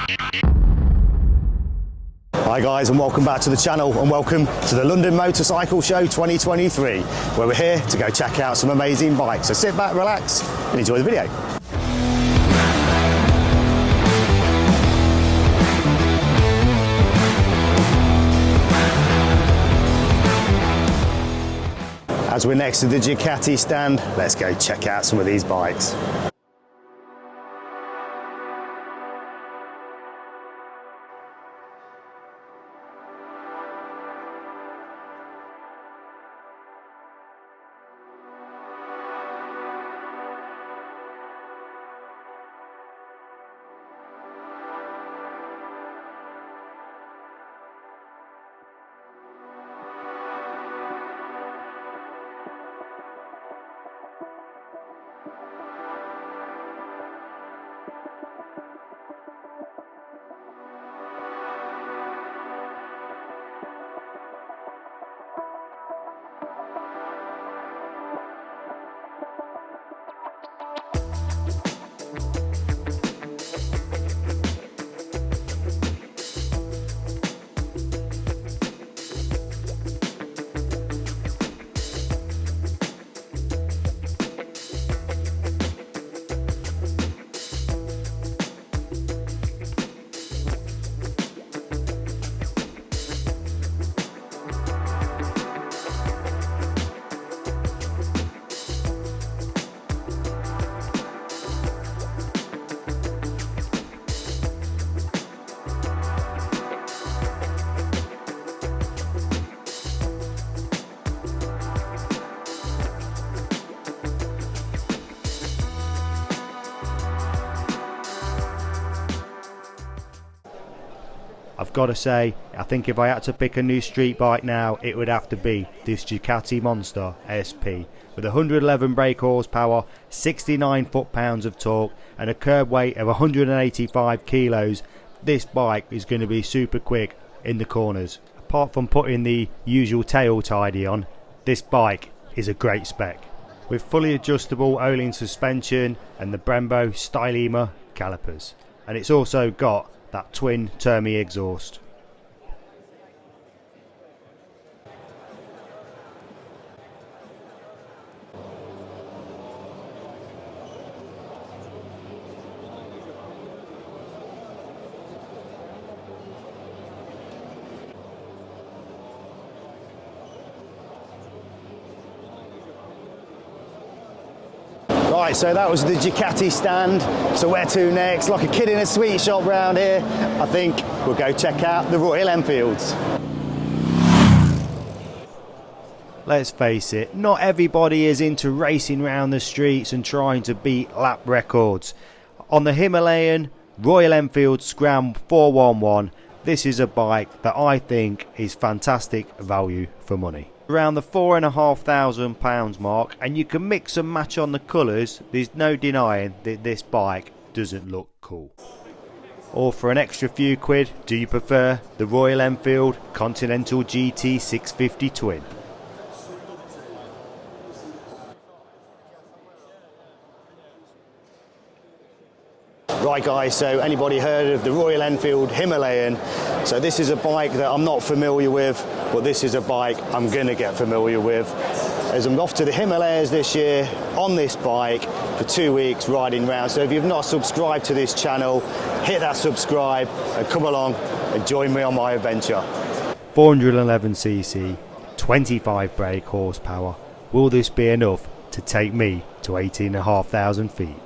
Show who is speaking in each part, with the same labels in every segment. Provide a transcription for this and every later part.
Speaker 1: Hi guys, and welcome back to the channel, and welcome to the London Motorcycle Show 2023, where we're here to go check out some amazing bikes. So sit back, relax and enjoy the video. As we're next to the Ducati stand, let's go check out some of these bikes. I've got to say, I think if I had to pick a new street bike now, it would have to be this Ducati Monster SP. With 111 brake horsepower, 69 foot-pounds of torque and a curb weight of 185 kilos, this bike is going to be super quick in the corners. Apart from putting the usual tail tidy on, this bike is a great spec. With fully adjustable Öhlins suspension and the Brembo Stylema calipers. And it's also got that twin Termi exhaust. Right, so that was the Ducati stand. So where to next? Like a kid in a sweet shop round here. I think we'll go check out the Royal Enfields. Let's face it, not everybody is into racing around the streets and trying to beat lap records. On the Himalayan Royal Enfield Scram 411, this is a bike that I think is fantastic value for money. Around the £4,500 mark, and you can mix and match on the colours. There's no denying that this bike doesn't look cool. Or for an extra few quid, do you prefer the Royal Enfield Continental GT 650 Twin? Right guys, so anybody heard of the Royal Enfield Himalayan? So this is a bike that I'm not familiar with, but this is a bike I'm gonna get familiar with. As I'm off to the Himalayas this year on this bike for 2 weeks riding round. So if you've not subscribed to this channel, hit that subscribe and come along and join me on my adventure. 411cc, 25 brake horsepower. Will this be enough to take me to 18,500 feet?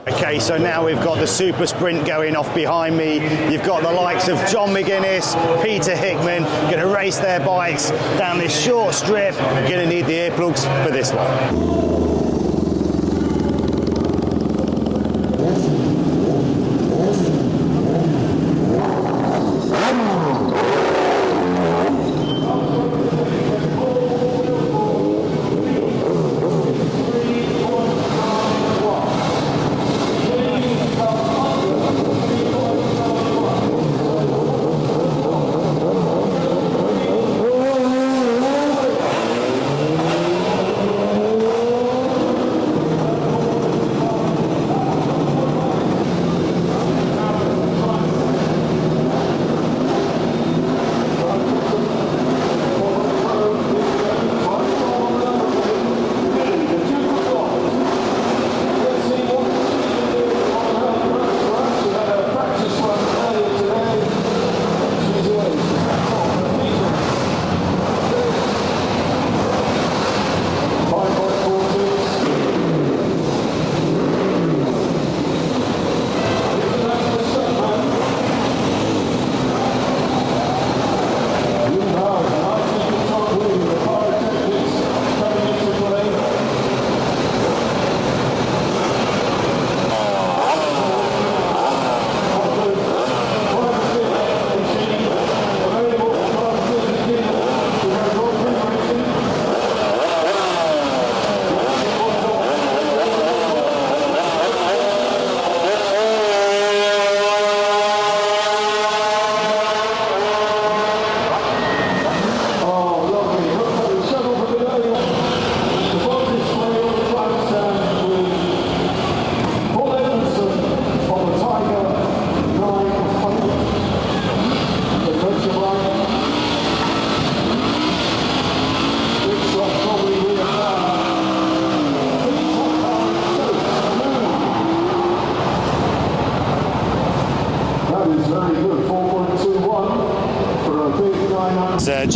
Speaker 1: Okay, so now we've got the Super Sprint going off behind me. You've got the likes of John McGuinness, Peter Hickman, going to race their bikes down this short strip. You're going to need the earplugs for this one.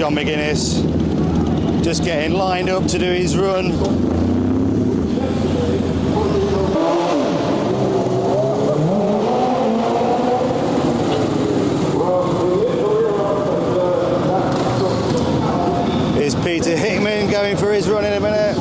Speaker 1: John McGuinness, just getting lined up to do his run. Here's Peter Hickman going for his run in a minute.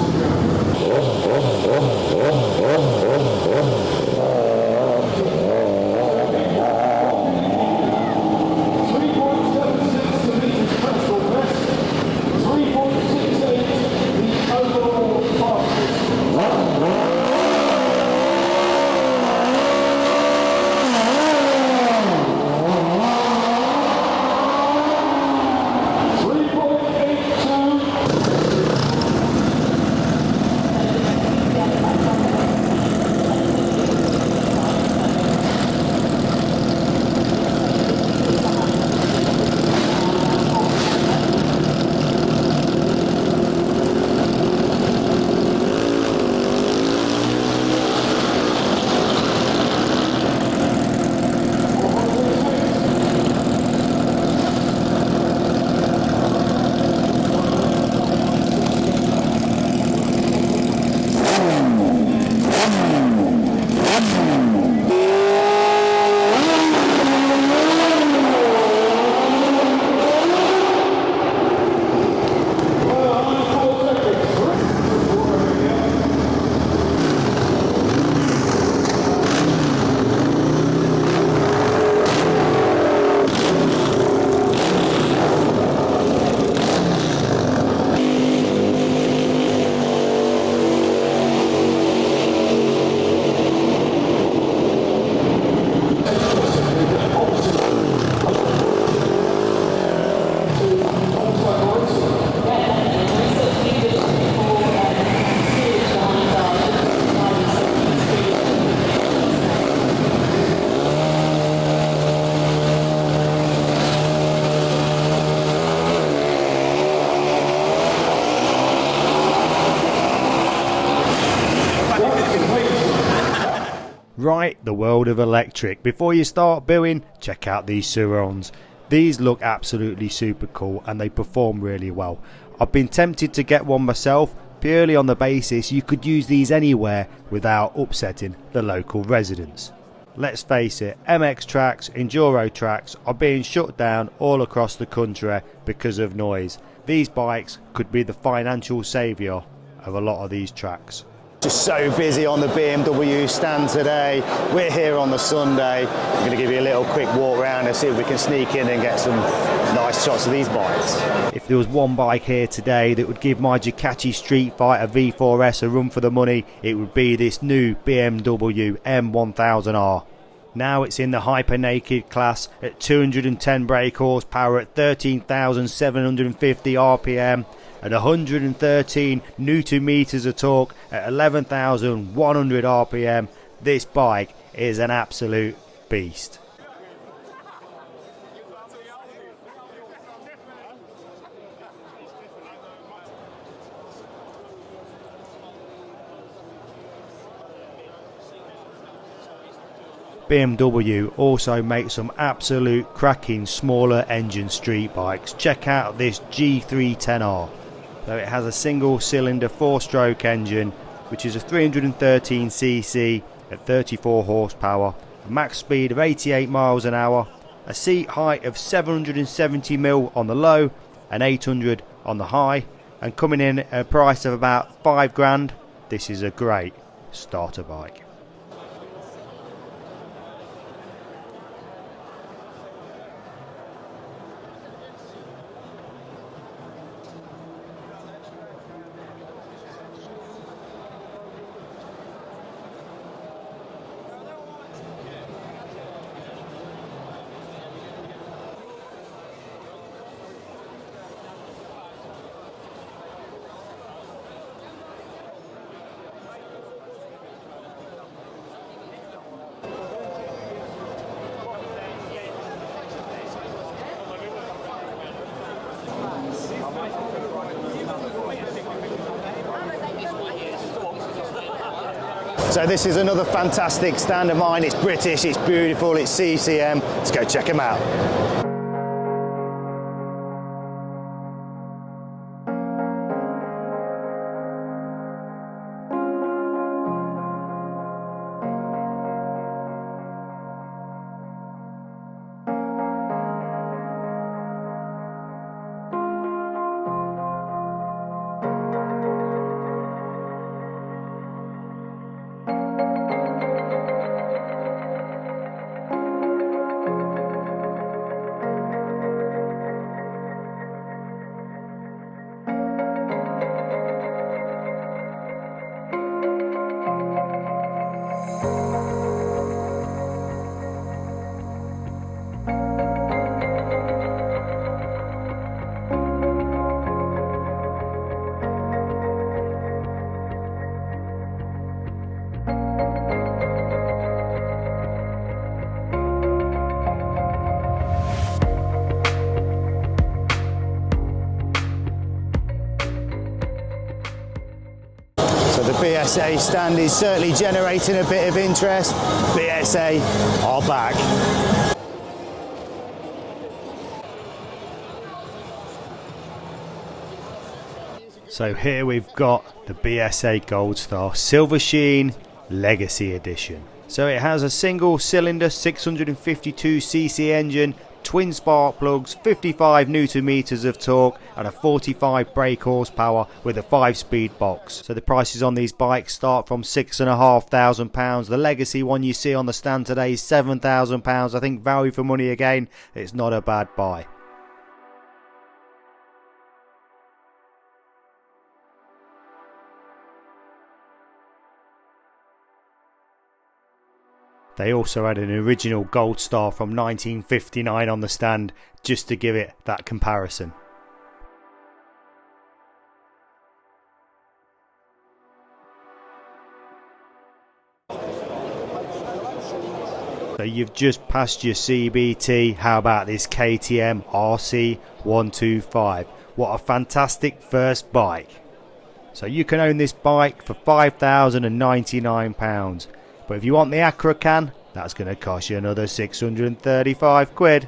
Speaker 1: Right, the world of electric. Before you start booing, check out these Surons. These look absolutely super cool and they perform really well. I've been tempted to get one myself, purely on the basis you could use these anywhere without upsetting the local residents. Let's face it, MX tracks, Enduro tracks are being shut down all across the country because of noise. These bikes could be the financial saviour of a lot of these tracks. Just so busy on the BMW stand today. We're here on the Sunday. I'm going to give you a little quick walk around and see if we can sneak in and get some nice shots of these bikes. If there was one bike here today that would give my Ducati Street Fighter V4S a run for the money, it would be this new BMW M1000R. Now it's in the hyper naked class at 210 brake horsepower at 13,750 RPM. At 113 Newton meters of torque at 11,100 RPM, this bike is an absolute beast. BMW also makes some absolute cracking smaller engine street bikes. Check out this G310R. So it has a single cylinder 4-stroke engine which is a 313cc at 34 horsepower, a max speed of 88 miles an hour, a seat height of 770mm on the low and 800 on the high, and coming in at a price of about £5,000. This is a great starter bike. So this is another fantastic stand of mine. It's British, it's beautiful, it's CCM. Let's go check them out. So the BSA stand is certainly generating a bit of interest. BSA are back. So here we've got the BSA Gold Star Silver Sheen Legacy Edition. So it has a single cylinder 652cc engine, twin spark plugs, 55 Newton meters of torque and a 45 brake horsepower with a 5-speed box. So the prices on these bikes start from £6,500. The Legacy one you see on the stand today is £7,000. I think value for money again. It's not a bad buy. They also had an original Gold Star from 1959 on the stand, just to give it that comparison. So you've just passed your CBT, how about this KTM RC125? What a fantastic first bike. So you can own this bike for £5,099. But if you want the Acracan, that's going to cost you another 635 quid.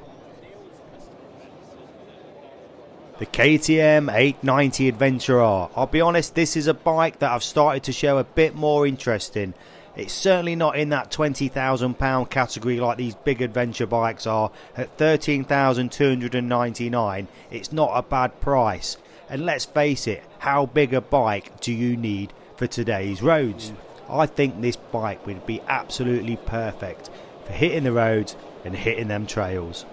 Speaker 1: The KTM 890 Adventure R. I'll be honest, this is a bike that I've started to show a bit more interest in. It's certainly not in that £20,000 category like these big adventure bikes are. At £13,299, it's not a bad price. And let's face it, how big a bike do you need for today's roads? I think this bike would be absolutely perfect for hitting the roads and hitting them trails.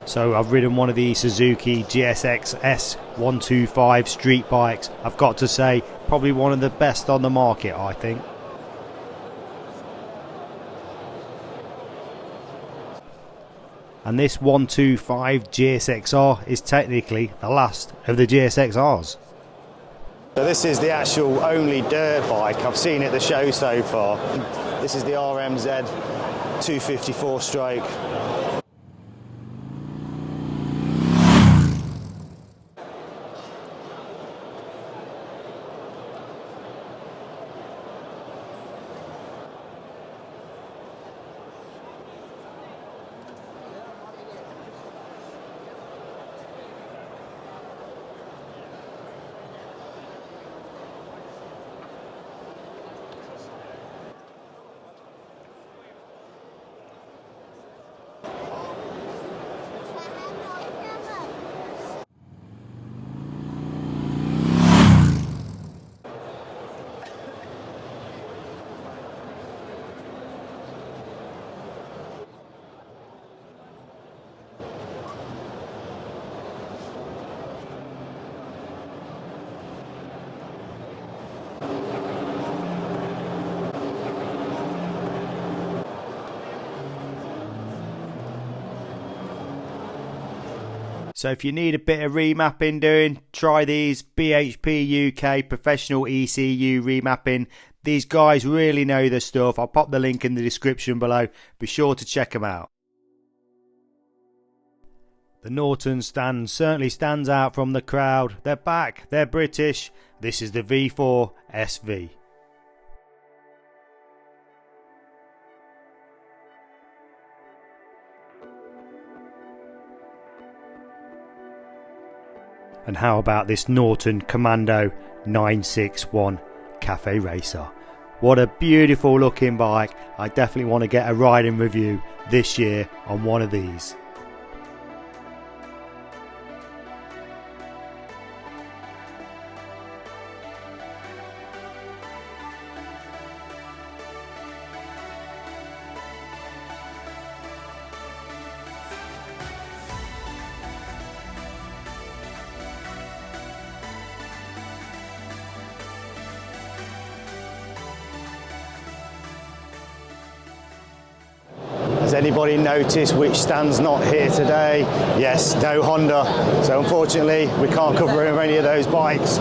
Speaker 1: So I've ridden one of the Suzuki GSX S125 street bikes. I've got to say, probably one of the best on the market, I think. And this 125 GSX-R is technically the last of the GSX-Rs. So this is the actual only dirt bike I've seen at the show so far. This is the RMZ 254 stroke. So if you need a bit of remapping doing, try these BHP UK Professional ECU Remapping. These guys really know their stuff. I'll pop the link in the description below. Be sure to check them out. The Norton stand certainly stands out from the crowd. They're back, they're British. This is the V4 SV. And how about this Norton Commando 961 Cafe Racer? What a beautiful looking bike. I definitely want to get a riding review this year on one of these. anybody noticed which stand's not here today? Yes, no Honda. So unfortunately, we can't cover any of those bikes.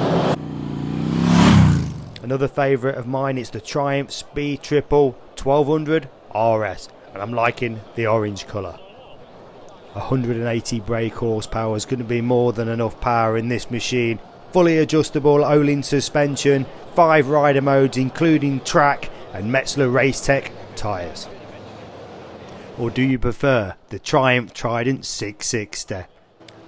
Speaker 1: Another favourite of mine is the Triumph Speed Triple 1200 RS, and I'm liking the orange colour. 180 brake horsepower is going to be more than enough power in this machine. Fully adjustable Öhlins suspension, 5 rider modes including track and Metzeler Racetech tyres. Or do you prefer the Triumph Trident 660?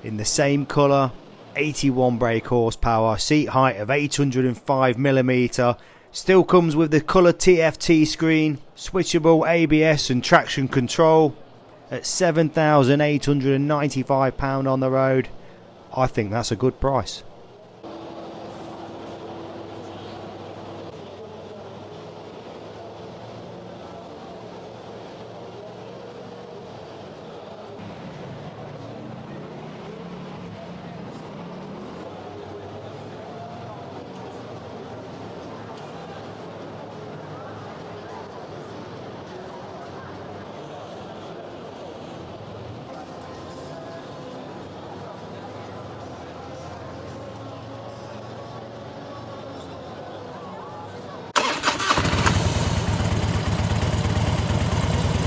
Speaker 1: In the same colour, 81 brake horsepower, seat height of 805mm, still comes with the colour TFT screen, switchable ABS and traction control. At £7,895 on the road, I think that's a good price.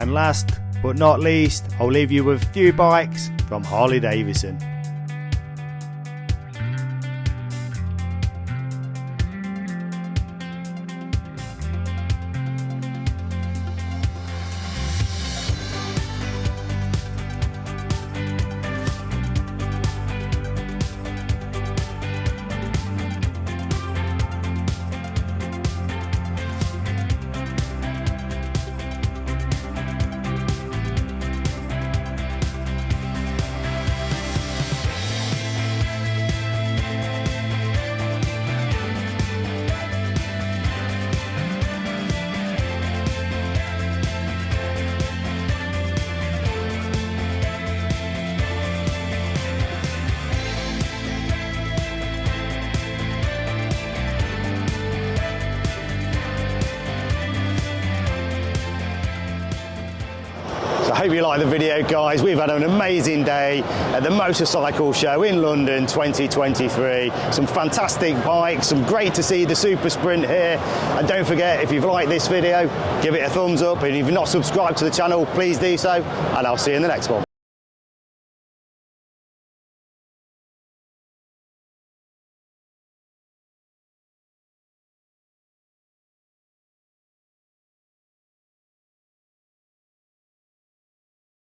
Speaker 1: And last but not least, I'll leave you with a few bikes from Harley Davidson. I hope you like the video, guys. We've had an amazing day at the Motorcycle Show in London 2023. Some fantastic bikes, some great to see the Super Sprint here. And don't forget, if you've liked this video, give it a thumbs up. And if you've not subscribed to the channel, please do so. And I'll see you in the next one.